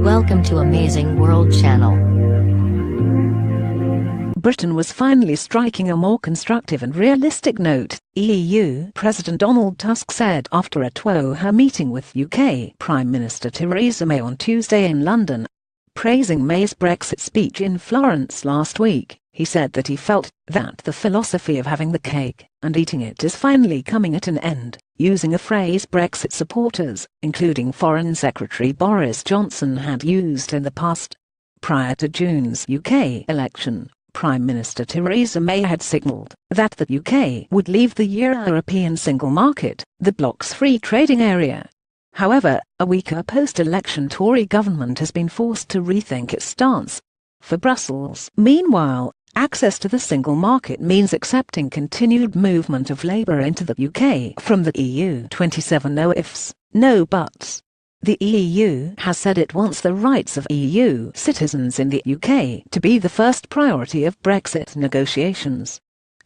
Welcome to Amazing World Channel. Britain was finally striking a more constructive and realistic note, EU President Donald Tusk said after a twohour meeting with UK Prime Minister Theresa May on Tuesday in London. Praising May's Brexit speech in Florence last week, he said that he felt that the philosophy of having the cake and eating it is finally coming at an end, using a phrase Brexit supporters, including Foreign Secretary Boris Johnson, had used in the past. Prior to June's UK election, Prime Minister Theresa May had signalled that the UK would leave the European single market, the bloc's free trading area. However, a weaker post-election Tory government has been forced to rethink its stance. For Brussels, meanwhile, access to the single market means accepting continued movement of labour into the UK from the EU. 27 no ifs, no buts. The EU has said it wants the rights of EU citizens in the UK to be the first priority of Brexit negotiations.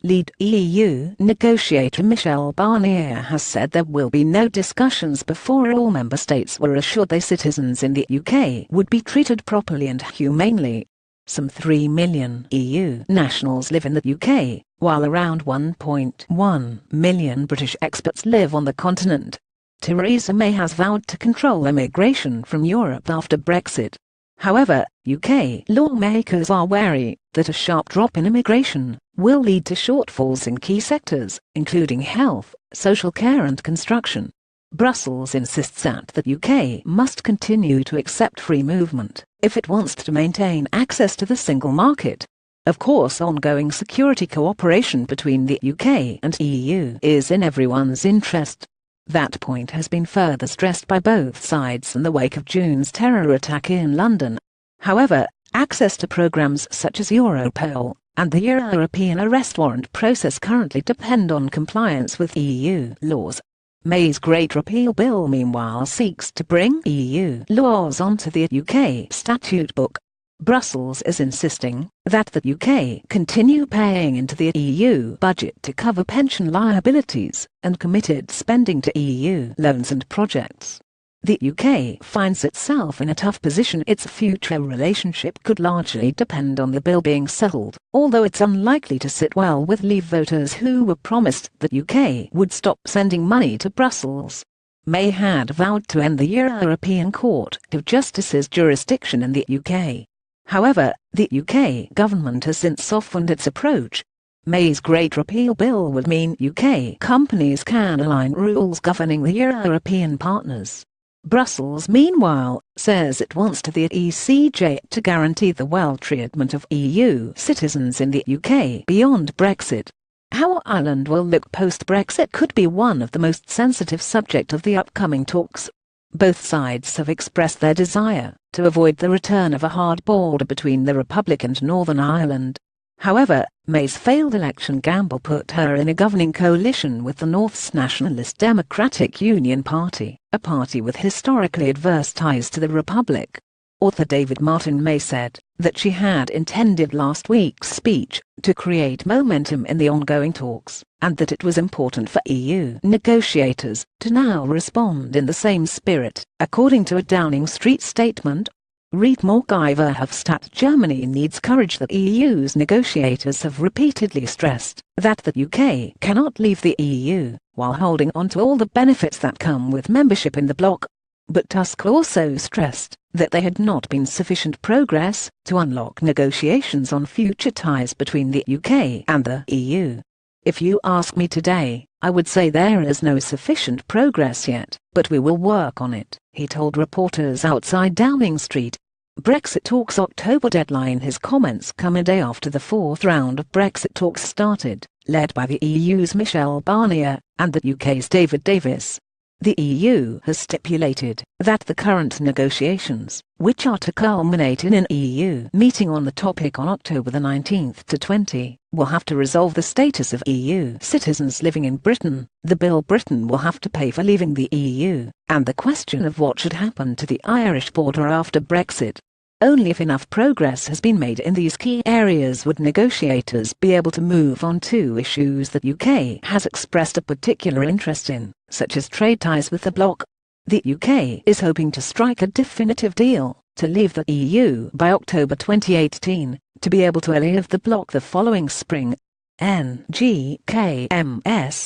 Lead EU negotiator Michel Barnier has said there will be no discussions before all member states were assured their citizens in the UK would be treated properly and humanely. Some 3 million EU nationals live in the UK, while around 1.1 million British expats live on the continent. Theresa May has vowed to control immigration from Europe after Brexit. However, UK lawmakers are wary that a sharp drop in immigration will lead to shortfalls in key sectors, including health, social care and construction. Brussels insists that the UK must continue to accept free movement if it wants to maintain access to the single market. Of course, ongoing security cooperation between the UK and EU is in everyone's interest. That point has been further stressed by both sides in the wake of June's terror attack in London. However, access to programs such as Europol and the European arrest warrant process currently depend on compliance with EU laws. May's Great Repeal Bill meanwhile seeks to bring EU laws onto the UK statute book. Brussels is insisting that the UK continue paying into the EU budget to cover pension liabilities and committed spending to EU loans and projects. The UK finds itself in a tough position. Its future relationship could largely depend on the bill being settled, although it's unlikely to sit well with Leave voters who were promised that UK would stop sending money to Brussels. May had vowed to end the European Court of Justice's jurisdiction in the UK. However, the UK government has since softened its approach. May's Great Repeal Bill would mean UK companies can align rules governing the European partners. Brussels, meanwhile, says it wants the ECJ to guarantee the well-treatment of EU citizens in the UK beyond Brexit. How Ireland will look post-Brexit could be one of the most sensitive subjects of the upcoming talks. Both sides have expressed their desire to avoid the return of a hard border between the Republic and Northern Ireland. However, May's failed election gamble put her in a governing coalition with the North's Nationalist Democratic Union Party, a party with historically adverse ties to the Republic. Author David Martin May said that she had intended last week's speech to create momentum in the ongoing talks, and that it was important for EU negotiators to now respond in the same spirit, according to a Downing Street statement. Read more. Verhofstadt. Germany needs courage. The EU's negotiators have repeatedly stressed that the UK cannot leave the EU while holding on to all the benefits that come with membership in the bloc. But Tusk also stressed that there had not been sufficient progress to unlock negotiations on future ties between the UK and the EU. If you ask me today, I would say there is no sufficient progress yet, but we will work on it, he told reporters outside Downing Street. Brexit talks October deadline. His comments come a day after the fourth round of Brexit talks started, led by the EU's Michel Barnier and the UK's David Davis. The EU has stipulated that the current negotiations, which are to culminate in an EU meeting on the topic on October the 19th to 20, will have to resolve the status of EU citizens living in Britain, the bill Britain will have to pay for leaving the EU, and the question of what should happen to the Irish border after Brexit. Only if enough progress has been made in these key areas would negotiators be able to move on to issues that UK has expressed a particular interest in, such as trade ties with the bloc. The UK is hoping to strike a definitive deal to leave the EU by October 2018, to be able to leave the bloc the following spring. NGKMS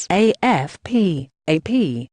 AFP AP